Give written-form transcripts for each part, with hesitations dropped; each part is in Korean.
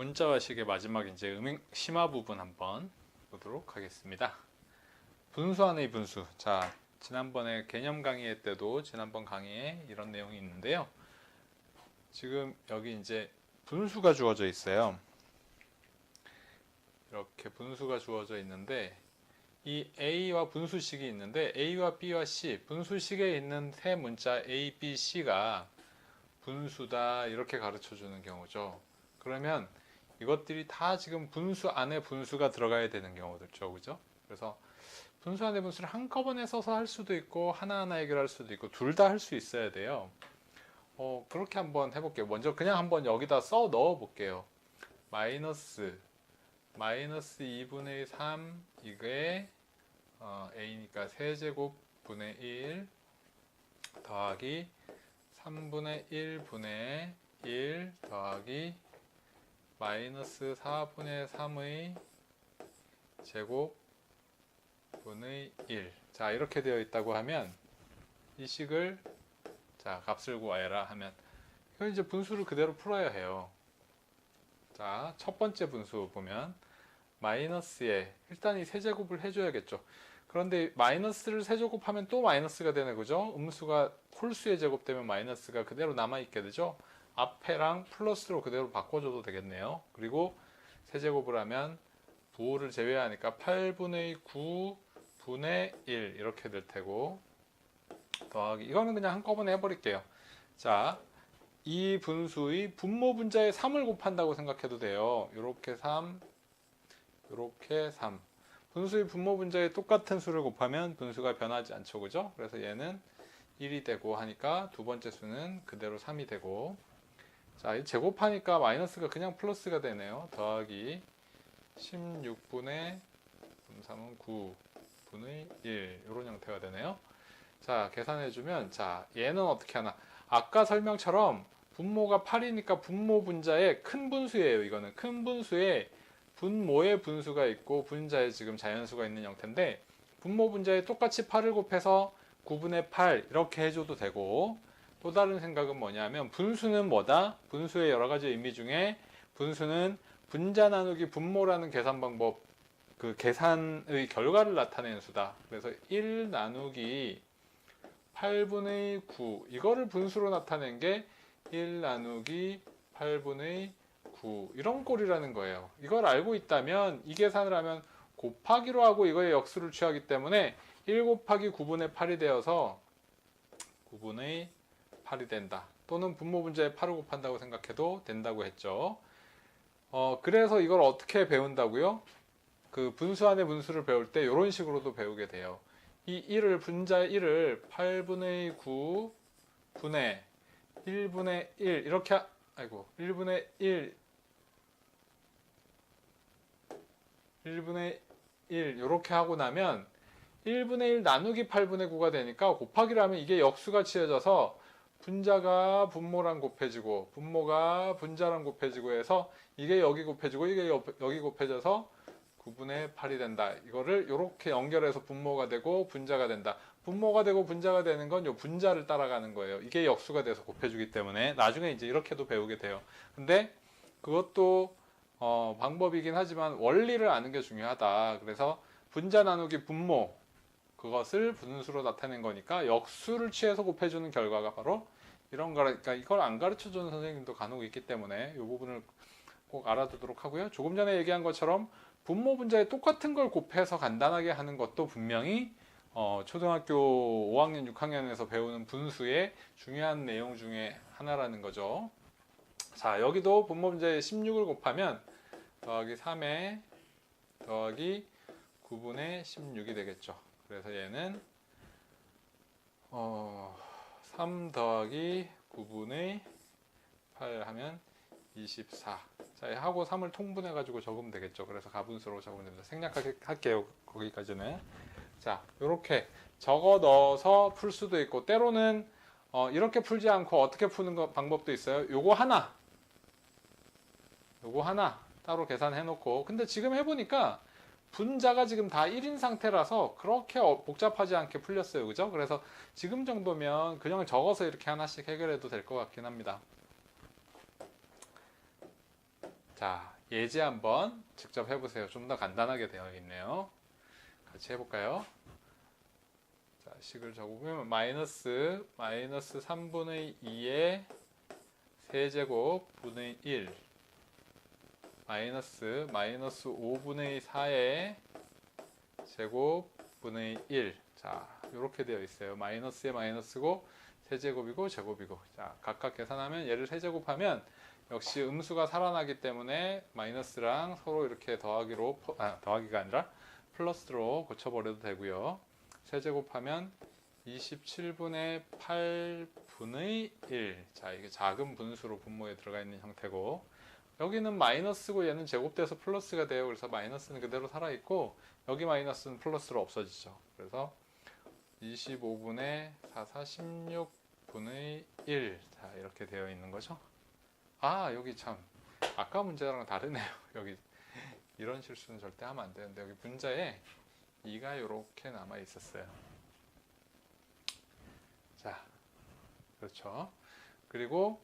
문자와식의 마지막 이제 심화 부분 한번 보도록 하겠습니다. 분수 안의 분수. 자, 지난번에 개념 강의 때도 지난번 강의에 이런 내용이 있는데요. 지금 여기 이제 분수가 주어져 있어요. 이렇게 분수가 주어져 있는데 이 A와 분수식이 있는데 A와 B와 C, 분수식에 있는 세 문자 A, B, C가 분수다 이렇게 가르쳐 주는 경우죠. 그러면 이것들이 다 지금 분수 안에 분수가 들어가야 되는 경우들죠. 그죠? 그래서 분수 안에 분수를 한꺼번에 써서 할 수도 있고 하나하나 해결할 수도 있고 둘 다 할 수 있어야 돼요. 그렇게 한번 해볼게요. 먼저 그냥 한번 여기다 써 넣어 볼게요. 마이너스 2분의 3 이게 A니까 세제곱 분의 1 더하기 3분의 1분의 1 더하기 마이너스 4분의 3의 제곱 분의 1. 자, 이렇게 되어 있다고 하면 이 식을 자, 값을 구하여라 하면 이건 이제 분수를 그대로 풀어야 해요. 자, 첫 번째 분수 보면 마이너스에 일단 이 세제곱을 해줘야겠죠. 그런데 마이너스를 세제곱하면 또 마이너스가 되네, 그죠? 음수가 홀수의 제곱되면 마이너스가 그대로 남아있게 되죠. 앞에랑 플러스로 그대로 바꿔줘도 되겠네요. 그리고 세제곱을 하면 부호를 제외하니까 8분의 9분의 1 이렇게 될 테고 더하기 이거는 그냥 한꺼번에 해버릴게요. 자, 이 분수의 분모 분자에 3을 곱한다고 생각해도 돼요. 요렇게 3, 요렇게 3. 분수의 분모 분자에 똑같은 수를 곱하면 분수가 변하지 않죠, 그죠? 그래서 얘는 1이 되고 하니까 두 번째 수는 그대로 3이 되고, 자, 이 제곱하니까 마이너스가 그냥 플러스가 되네요. 더하기 16분의 3은 9분의 1 이런 형태가 되네요. 자, 계산해주면 자, 얘는 어떻게 하나? 아까 설명처럼 분모가 8이니까 분모 분자에 큰 분수예요. 이거는 큰 분수에 분모의 분수가 있고 분자에 지금 자연수가 있는 형태인데 분모 분자에 똑같이 8을 곱해서 9분의 8 이렇게 해줘도 되고, 또 다른 생각은 뭐냐면 분수는 뭐다? 분수의 여러 가지 의미 중에 분수는 분자 나누기 분모라는 계산 방법, 그 계산의 결과를 나타내는 수다. 그래서 1 나누기 8분의 9 이거를 분수로 나타낸 게 1 나누기 8분의 9 이런 꼴이라는 거예요. 이걸 알고 있다면 이 계산을 하면 곱하기로 하고 이거의 역수를 취하기 때문에 1 곱하기 9분의 8이 되어서 9분의 8이 된다. 또는 분모 분자에 8을 곱한다고 생각해도 된다고 했죠. 그래서 이걸 어떻게 배운다고요? 그 분수 안의 분수를 배울 때 이런 식으로도 배우게 돼요. 이 1을 분자의 1을 8분의 9 분의 1분의 1 이렇게 1분의 1 이렇게 하고 나면 1분의 1 나누기 8분의 9가 되니까 곱하기를 하면 이게 역수가 취해져서 분자가 분모랑 곱해지고 분모가 분자랑 곱해지고 해서 이게 여기 곱해지고 이게 여기 곱해져서 9분의 8이 된다. 이거를 이렇게 연결해서 분모가 되고 분자가 된다. 분모가 되고 분자가 되는 건 요 분자를 따라가는 거예요. 이게 역수가 돼서 곱해주기 때문에 나중에 이제 이렇게도 배우게 돼요. 근데 그것도 방법이긴 하지만 원리를 아는 게 중요하다. 그래서 분자 나누기 분모 그것을 분수로 나타낸 거니까 역수를 취해서 곱해주는 결과가 바로 이런 거니까 이걸 안 가르쳐주는 선생님도 간혹 있기 때문에 이 부분을 꼭 알아두도록 하고요. 조금 전에 얘기한 것처럼 분모 분자에 똑같은 걸 곱해서 간단하게 하는 것도 분명히 초등학교 5학년, 6학년에서 배우는 분수의 중요한 내용 중에 하나라는 거죠. 자, 여기도 분모 분자에 16을 곱하면 더하기 3에 더하기 9분의 16이 되겠죠. 그래서 얘는 3 더하기 9분의 8 하면 24. 자, 하고 3을 통분해 가지고 적으면 되겠죠. 그래서 가분수로 적으면 됩니다. 생략하게 할게요. 거기까지는. 자, 이렇게 적어 넣어서 풀 수도 있고 때로는 이렇게 풀지 않고 어떻게 푸는 방법도 있어요. 요거 하나 따로 계산해 놓고, 근데 지금 해보니까 분자가 지금 다 1인 상태라서 그렇게 복잡하지 않게 풀렸어요. 그죠? 그래서 지금 정도면 그냥 적어서 이렇게 하나씩 해결해도 될 것 같긴 합니다. 자, 예제 한번 직접 해보세요. 좀 더 간단하게 되어 있네요. 같이 해볼까요? 자, 식을 적어보면 마이너스 3분의 2의 세제곱 분의 1 마이너스 5분의 4의 제곱 분의 1. 자, 이렇게 되어 있어요. 마이너스에 마이너스고 세제곱이고 제곱이고. 자, 각각 계산하면 얘를 세제곱하면 역시 음수가 살아나기 때문에 마이너스랑 서로 이렇게 더하기가 아니라 플러스로 고쳐버려도 되고요. 세제곱하면 27분의 8분의 1. 자, 이게 작은 분수로 분모에 들어가 있는 형태고, 여기는 마이너스고 얘는 제곱돼서 플러스가 돼요. 그래서 마이너스는 그대로 살아있고, 여기 마이너스는 플러스로 없어지죠. 그래서 25분의 16분의 1. 자, 이렇게 되어 있는 거죠. 아, 여기 참 아까 문제랑 다르네요. 여기 이런 실수는 절대 하면 안 되는데, 여기 분자에 2가 이렇게 남아 있었어요. 자, 그렇죠. 그리고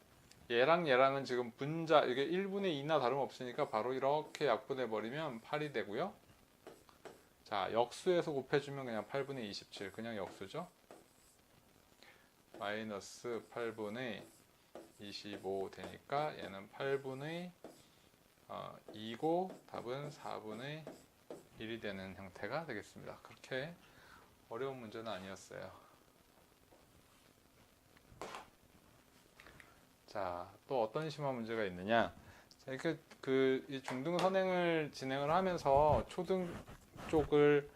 얘랑은 지금 분자, 이게 1분의 2나 다름없으니까 바로 이렇게 약분해 버리면 8이 되고요. 자, 역수에서 곱해주면 그냥 8분의 27, 그냥 역수죠. 마이너스 8분의 25 되니까 얘는 8분의 2고 답은 4분의 1이 되는 형태가 되겠습니다. 그렇게 어려운 문제는 아니었어요. 자, 또 어떤 심화 문제가 있느냐? 이 중등 선행을 진행을 하면서 초등 쪽을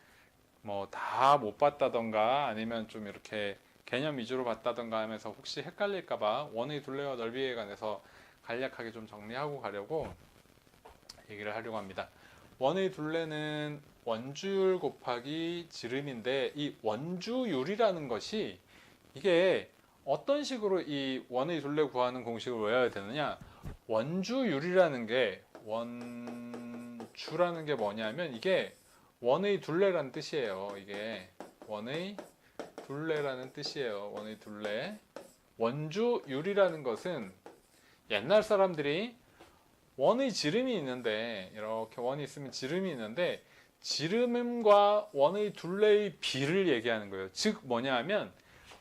뭐 다 못 봤다던가 아니면 좀 이렇게 개념 위주로 봤다던가 하면서 혹시 헷갈릴까봐 원의 둘레와 넓이에 관해서 간략하게 좀 정리하고 가려고 얘기를 하려고 합니다. 원의 둘레는 원주율 곱하기 지름인데, 이 원주율이라는 것이 이게 어떤 식으로 이 원의 둘레 구하는 공식을 외워야 되느냐? 원주율이라는 게, 원주라는 게 뭐냐면 이게 원의 둘레라는 뜻이에요. 이게 원의 둘레라는 뜻이에요. 원의 둘레. 원주율이라는 것은 옛날 사람들이 원의 지름이 있는데, 이렇게 원이 있으면 지름이 있는데, 지름과 원의 둘레의 비를 얘기하는 거예요. 즉 뭐냐 하면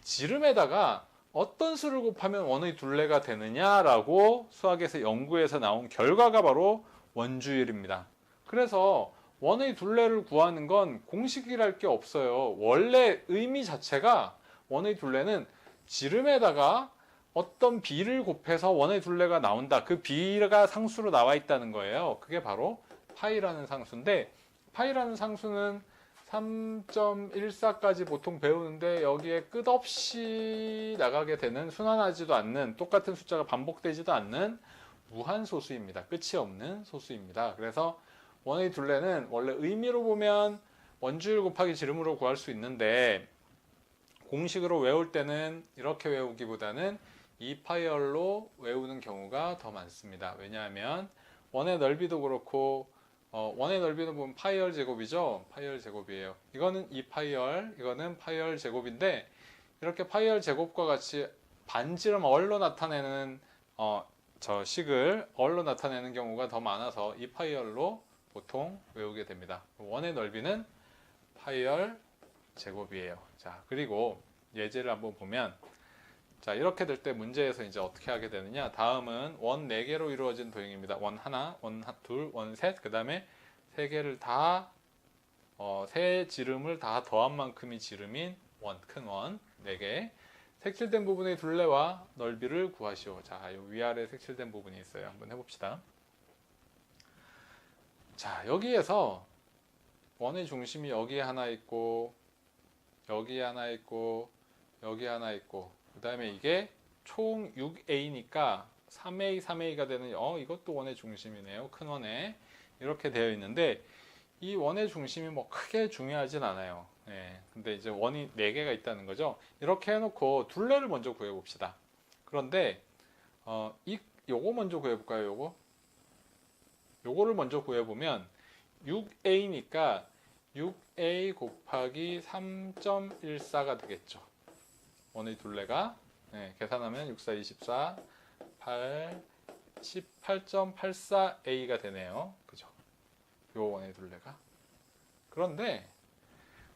지름에다가 어떤 수를 곱하면 원의 둘레가 되느냐라고 수학에서 연구해서 나온 결과가 바로 원주율입니다. 그래서 원의 둘레를 구하는 건 공식이랄 게 없어요. 원래 의미 자체가 원의 둘레는 지름에다가 어떤 비를 곱해서 원의 둘레가 나온다. 그 비가 상수로 나와 있다는 거예요. 그게 바로 파이라는 상수인데, 파이라는 상수는 3.14까지 보통 배우는데 여기에 끝없이 나가게 되는, 순환하지도 않는, 똑같은 숫자가 반복되지도 않는 무한소수입니다. 끝이 없는 소수입니다. 그래서 원의 둘레는 원래 의미로 보면 원주율 곱하기 지름으로 구할 수 있는데, 공식으로 외울 때는 이렇게 외우기보다는 2파이얼로 외우는 경우가 더 많습니다. 왜냐하면 원의 넓이도 그렇고, 원의 넓이는 보면 파이얼 제곱이죠. 파이얼 제곱이에요. 이거는 2파이얼, 이거는 파이얼 제곱인데, 이렇게 파이얼 제곱과 같이 반지름 얼로 나타내는 저 식을 얼로 나타내는 경우가 더 많아서 2파이얼로 보통 외우게 됩니다. 원의 넓이는 파이얼 제곱이에요. 자, 그리고 예제를 한번 보면, 자, 이렇게 될 때 문제에서 이제 어떻게 하게 되느냐? 다음은 원 4개로 이루어진 도형입니다. 원 하나, 원 둘, 원 셋, 그 다음에 3개를 다, 세 지름을 다 더한 만큼이 지름인 원, 큰 원 4개. 색칠된 부분의 둘레와 넓이를 구하시오. 자, 요 위아래 색칠된 부분이 있어요. 한번 해봅시다. 자, 여기에서 원의 중심이 여기에 하나 있고, 여기에 하나 있고, 여기 하나 있고, 그 다음에 이게 총 6A니까 3A, 3A가 되는, 이것도 원의 중심이네요. 큰 원에. 이렇게 되어 있는데, 이 원의 중심이 뭐 크게 중요하진 않아요. 예, 근데 이제 원이 4개가 있다는 거죠. 이렇게 해놓고 둘레를 먼저 구해봅시다. 그런데, 요거 먼저 구해볼까요? 요거를 먼저 구해보면 6A니까 6A 곱하기 3.14가 되겠죠. 원의 둘레가. 계산하면 6, 4, 24, 8, 18.84A가 되네요. 그죠? 요 원의 둘레가. 그런데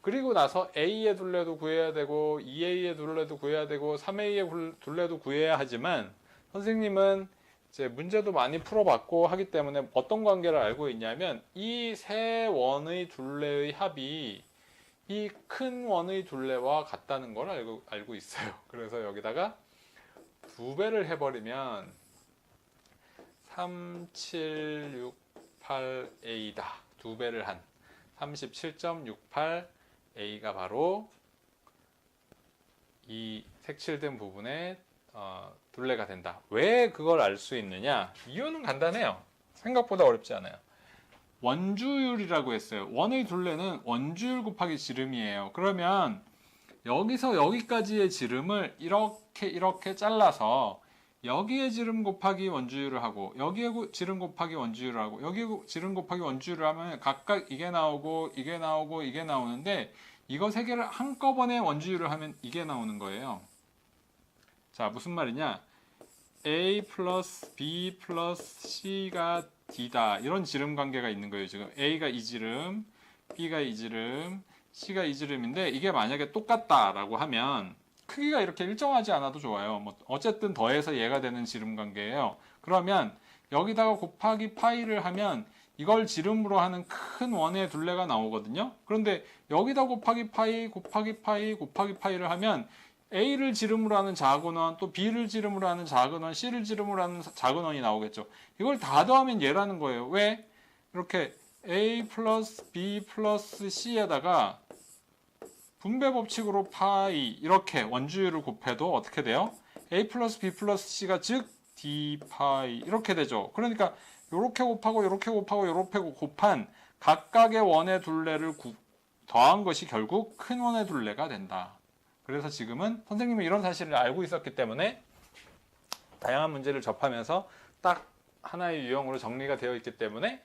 그리고 나서 A의 둘레도 구해야 되고 2A의 둘레도 구해야 되고 3A의 둘레도 구해야 하지만 선생님은 이제 문제도 많이 풀어봤고 하기 때문에 어떤 관계를 알고 있냐면 이 세 원의 둘레의 합이 이 큰 원의 둘레와 같다는 걸 알고 있어요. 그래서 여기다가 2배를 해버리면 3768A다. 2배를 한 37.68A가 바로 이 색칠된 부분의 둘레가 된다. 왜 그걸 알 수 있느냐? 이유는 간단해요. 생각보다 어렵지 않아요. 원주율이라고 했어요. 원의 둘레는 원주율 곱하기 지름이에요. 그러면 여기서 여기까지의 지름을 이렇게 잘라서 여기에 지름 곱하기 원주율을 하고 여기에 지름 곱하기 원주율을 하고 여기에 지름 곱하기 원주율을 하면 각각 이게 나오고 이게 나오고 이게 나오는데 이거 세 개를 한꺼번에 원주율을 하면 이게 나오는 거예요. 자, 무슨 말이냐? A 플러스 B 플러스 C가 D다. 이런 지름 관계가 있는 거예요. 지금 A가 이 지름, B가 이 지름, C가 이 지름인데 이게 만약에 똑같다라고 하면 크기가 이렇게 일정하지 않아도 좋아요. 뭐 어쨌든 더해서 얘가 되는 지름 관계예요. 그러면 여기다가 곱하기 파이를 하면 이걸 지름으로 하는 큰 원의 둘레가 나오거든요. 그런데 여기다 곱하기 파이, 곱하기 파이, 곱하기 파이를 하면 A를 지름으로 하는 작은 원, 또 B를 지름으로 하는 작은 원, C를 지름으로 하는 작은 원이 나오겠죠. 이걸 다 더하면 얘라는 거예요. 왜? 이렇게 A 플러스 B 플러스 C에다가 분배 법칙으로 파이 이렇게 원주율을 곱해도 어떻게 돼요? A 플러스 B 플러스 C가 즉 D 파이 이렇게 되죠. 그러니까 이렇게 곱하고 이렇게 곱하고 이렇게 곱한 각각의 원의 둘레를 더한 것이 결국 큰 원의 둘레가 된다. 그래서 지금은 선생님은 이런 사실을 알고 있었기 때문에 다양한 문제를 접하면서 딱 하나의 유형으로 정리가 되어 있기 때문에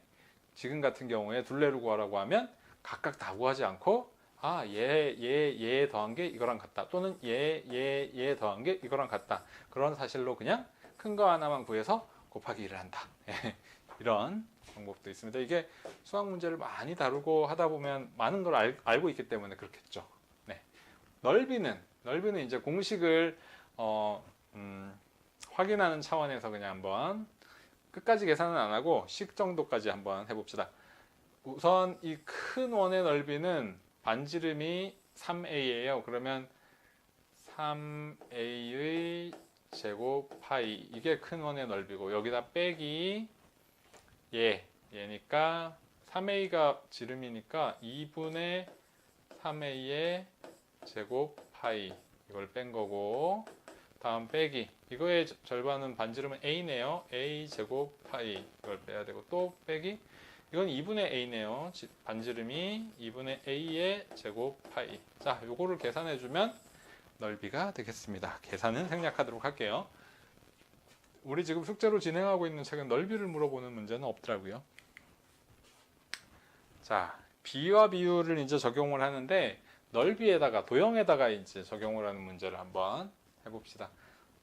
지금 같은 경우에 둘레를 구하라고 하면 각각 다 구하지 않고 얘 더한 게 이거랑 같다. 또는 얘 더한 게 이거랑 같다. 그런 사실로 그냥 큰 거 하나만 구해서 곱하기 1을 한다. 이런 방법도 있습니다. 이게 수학 문제를 많이 다루고 하다 보면 많은 걸 알고 있기 때문에 그렇겠죠. 네. 넓이는 이제 공식을 확인하는 차원에서 그냥 한번 끝까지 계산은 안 하고 식 정도까지 한번 해봅시다. 우선 이 큰 원의 넓이는 반지름이 3a예요. 그러면 3a의 제곱 파이 이게 큰 원의 넓이고 여기다 빼기 얘니까 3a가 지름이니까 2분의 3a의 제곱 파이 이걸 뺀 거고 다음 빼기 이거의 절반은 반지름은 a네요. a 제곱 파이 이걸 빼야 되고 또 빼기 이건 2분의 a네요. 반지름이 2분의 a의 제곱 파이. 자, 요거를 계산해 주면 넓이가 되겠습니다. 계산은 생략하도록 할게요. 우리 지금 숙제로 진행하고 있는 책은 넓이를 물어보는 문제는 없더라고요. 자, 비와 비율을 이제 적용을 하는데 넓이에다가 도형에다가 이제 적용을 하는 문제를 한번 해봅시다.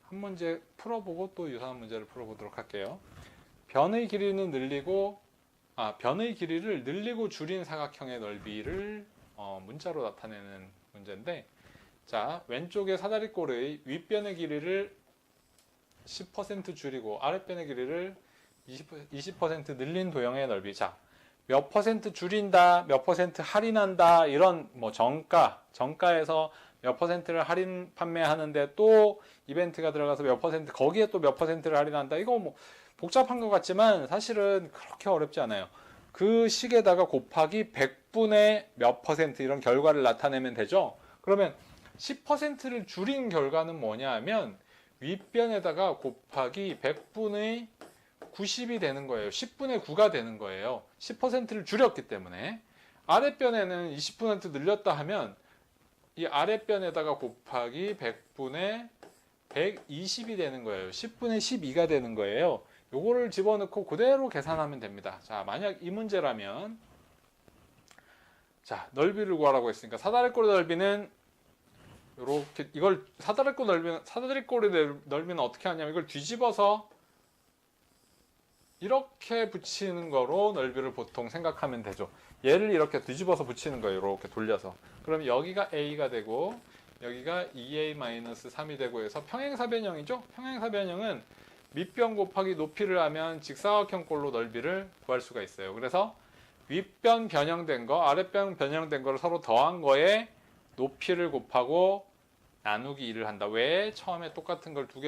한 문제 풀어보고 또 유사한 문제를 풀어보도록 할게요. 변의 길이는 변의 길이를 늘리고 줄인 사각형의 넓이를 문자로 나타내는 문제인데, 자, 왼쪽에 사다리꼴의 윗변의 길이를 10% 줄이고 아랫변의 길이를 20% 늘린 도형의 넓이. 자, 몇 퍼센트 줄인다, 몇 퍼센트 할인한다, 이런 뭐 정가에서 몇 퍼센트를 할인 판매하는데 또 이벤트가 들어가서 몇 퍼센트, 거기에 또 몇 퍼센트를 할인한다. 이거 뭐 복잡한 것 같지만 사실은 그렇게 어렵지 않아요. 그 식에다가 곱하기 100분의 몇 퍼센트 이런 결과를 나타내면 되죠. 그러면 10%를 줄인 결과는 뭐냐 하면 윗변에다가 곱하기 100분의 90이 되는 거예요. 10분의 9가 되는 거예요. 10%를 줄였기 때문에. 아랫변에는 20% 늘렸다 하면 이 아랫변에다가 곱하기 100분의 120이 되는 거예요. 10분의 12가 되는 거예요. 요거를 집어넣고 그대로 계산하면 됩니다. 자, 만약 이 문제라면 자, 넓이를 구하라고 했으니까 사다리꼴의 넓이는 요렇게 사다리꼴의 넓이는 어떻게 하냐면 이걸 뒤집어서 이렇게 붙이는 거로 넓이를 보통 생각하면 되죠. 얘를 이렇게 뒤집어서 붙이는 거예요. 이렇게 돌려서. 그럼 여기가 a가 되고 여기가 2a-3이 되고 해서 평행사변형이죠. 평행사변형은 밑변 곱하기 높이를 하면 직사각형꼴로 넓이를 구할 수가 있어요. 그래서 윗변 변형된 거, 아랫변 변형된 거를 서로 더한 거에 높이를 곱하고 나누기 2를 한다. 왜? 처음에 똑같은 걸 두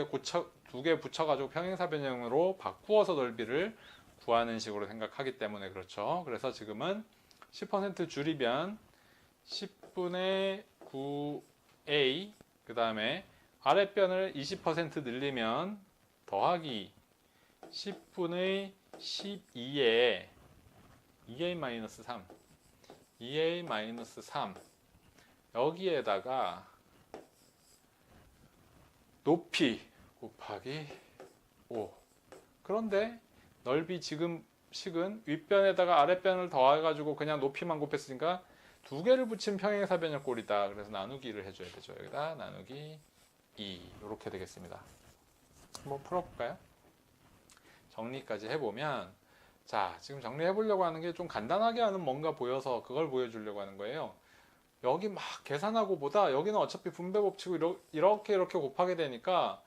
개 붙여가지고 평행사변형으로 바꾸어서 넓이를 구하는 식으로 생각하기 때문에 그렇죠. 그래서 지금은 10% 줄이면 10분의 9a 그 다음에 아랫변을 20% 늘리면 더하기 10분의 12에 2a-3 2a-3 여기에다가 높이 곱하기 5 그런데 넓이 지금 식은 윗변에다가 아랫변을 더해가지고 그냥 높이만 곱했으니까 두 개를 붙인 평행사변형 꼴이다. 그래서 나누기를 해줘야 되죠. 여기다 나누기 2 이렇게 되겠습니다. 한번 풀어볼까요? 정리까지 해보면 자 지금 정리해보려고 하는 게 좀 간단하게 하는 뭔가 보여서 그걸 보여주려고 하는 거예요. 여기 막 계산하고 보다 여기는 어차피 분배법칙으로 이렇게 곱하게 되니까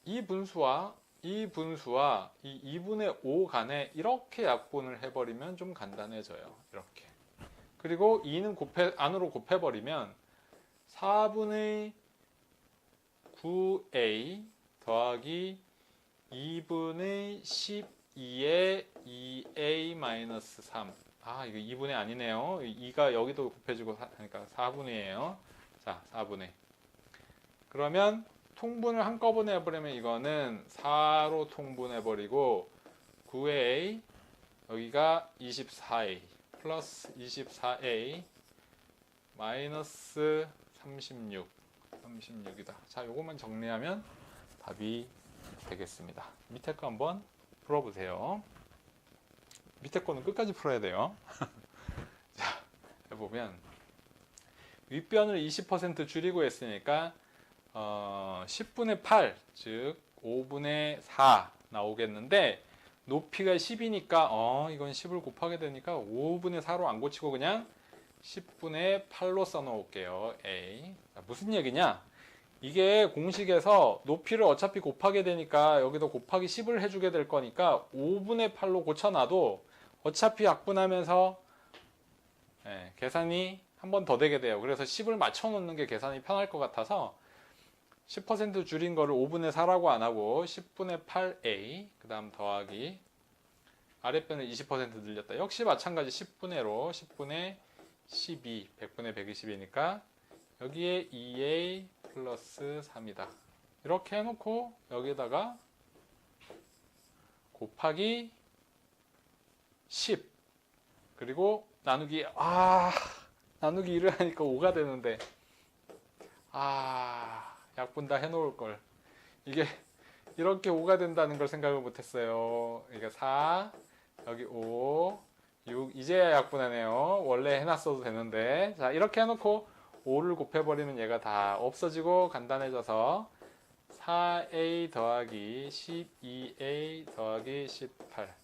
이 분수와 이 2분의 5 간에 이렇게 약분을 해버리면 좀 간단해져요. 이렇게. 그리고 2는 안으로 곱해버리면 4분의 9a 더하기 2분의 12의 2a-3 이거 2분의 아니네요. 2가 여기도 곱해지고 하니까 4분의예요. 자, 4분의. 그러면 통분을 한꺼번에 해버리면 이거는 4로 통분해버리고 9의 a 여기가 24a 플러스 24a 마이너스 36이다. 자, 요것만 정리하면 답이 되겠습니다. 밑에 거 한번 풀어보세요. 밑에 거는 끝까지 풀어야 돼요. 자, 해보면 윗변을 20% 줄이고 했으니까 10분의 8, 즉 5분의 4 나오겠는데 높이가 10이니까 이건 10을 곱하게 되니까 5분의 4로 안 고치고 그냥 10분의 8로 써놓을게요. A. 자, 무슨 얘기냐? 이게 공식에서 높이를 어차피 곱하게 되니까 여기도 곱하기 10을 해주게 될 거니까 5분의 8로 고쳐놔도 어차피 약분하면서 계산이 한 번 더 되게 돼요. 그래서 10을 맞춰 놓는 게 계산이 편할 것 같아서 10% 줄인 거를 5분의 4라고 안 하고 10분의 8a 그 다음 더하기 아랫변을 20% 늘렸다. 역시 마찬가지 10분의로 10분의 12 100분의 120이니까 여기에 2a 플러스 3이다. 이렇게 해놓고 여기다가 곱하기 10 그리고 나누기 나누기 1을 하니까 5가 되는데 약분 다 해놓을 걸. 이게 이렇게 5가 된다는 걸 생각을 못했어요. 이게 4 여기 5 6 이제야 약분하네요. 원래 해놨어도 되는데 자 이렇게 해놓고 5를 곱해버리면 얘가 다 없어지고 간단해져서 4a 더하기 12a 더하기 18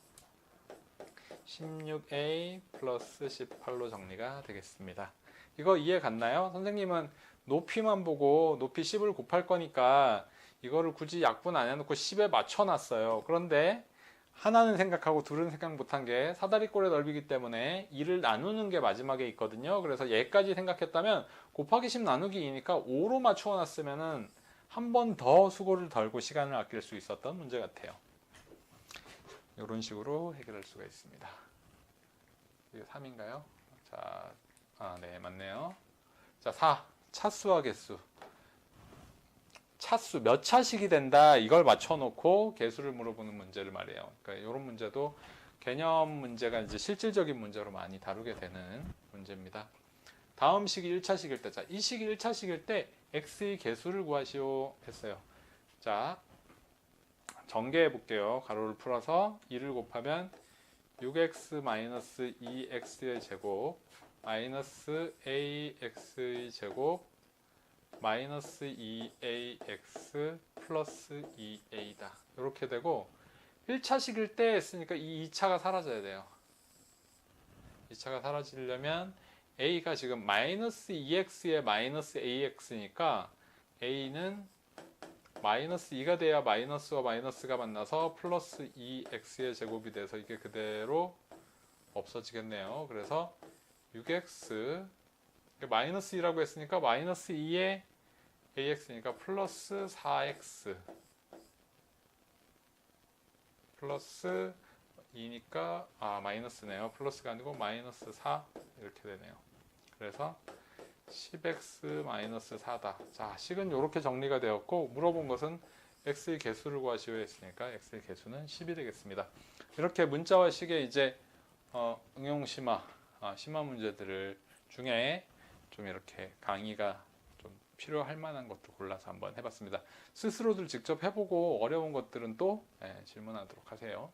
16a 플러스 18로 정리가 되겠습니다. 이거 이해 갔나요? 선생님은 높이만 보고 높이 10을 곱할 거니까 이거를 굳이 약분 안 해놓고 10에 맞춰놨어요. 그런데 하나는 생각하고 둘은 생각 못한 게 사다리꼴의 넓이기 때문에 2를 나누는 게 마지막에 있거든요. 그래서 얘까지 생각했다면 곱하기 10 나누기 2니까 5로 맞춰놨으면 한 번 더 수고를 덜고 시간을 아낄 수 있었던 문제 같아요. 이런 식으로 해결할 수가 있습니다. 이게 3인가요? 자, 네, 맞네요. 자, 4. 차수와 개수. 차수, 몇 차식이 된다. 이걸 맞춰놓고 개수를 물어보는 문제를 말해요. 그러니까 이런 문제도 개념 문제가 이제 실질적인 문제로 많이 다루게 되는 문제입니다. 다음 식이 1차식일 때, 자, 이 식이 1차식일 때 x의 개수를 구하시오 했어요. 자, 전개해 볼게요. 가로를 풀어서 2를 곱하면 6x-2x의 제곱 마이너스 ax의 제곱 마이너스 2ax 플러스 2a다. 이렇게 되고 1차식일 때 했으니까 이 2차가 사라져야 돼요. 2차가 사라지려면 a가 지금 마이너스 2x에 마이너스 ax니까 a는 마이너스 2가 돼야 마이너스와 마이너스가 만나서 플러스 2x의 제곱이 돼서 이게 그대로 없어지겠네요. 그래서 6x 마이너스 2라고 했으니까 마이너스 2에 ax니까 플러스 4x 플러스 2니까 마이너스네요. 플러스가 아니고 마이너스 4 이렇게 되네요. 그래서 10x 마이너스 4다. 자, 식은 이렇게 정리가 되었고 물어본 것은 x의 개수를 구하시오 했으니까 x의 개수는 10이 되겠습니다. 이렇게 문자와 식의 이제 응용 심화 문제들을 중에 좀 이렇게 강의가 좀 필요할 만한 것도 골라서 한번 해봤습니다. 스스로들 직접 해보고 어려운 것들은 또 질문하도록 하세요.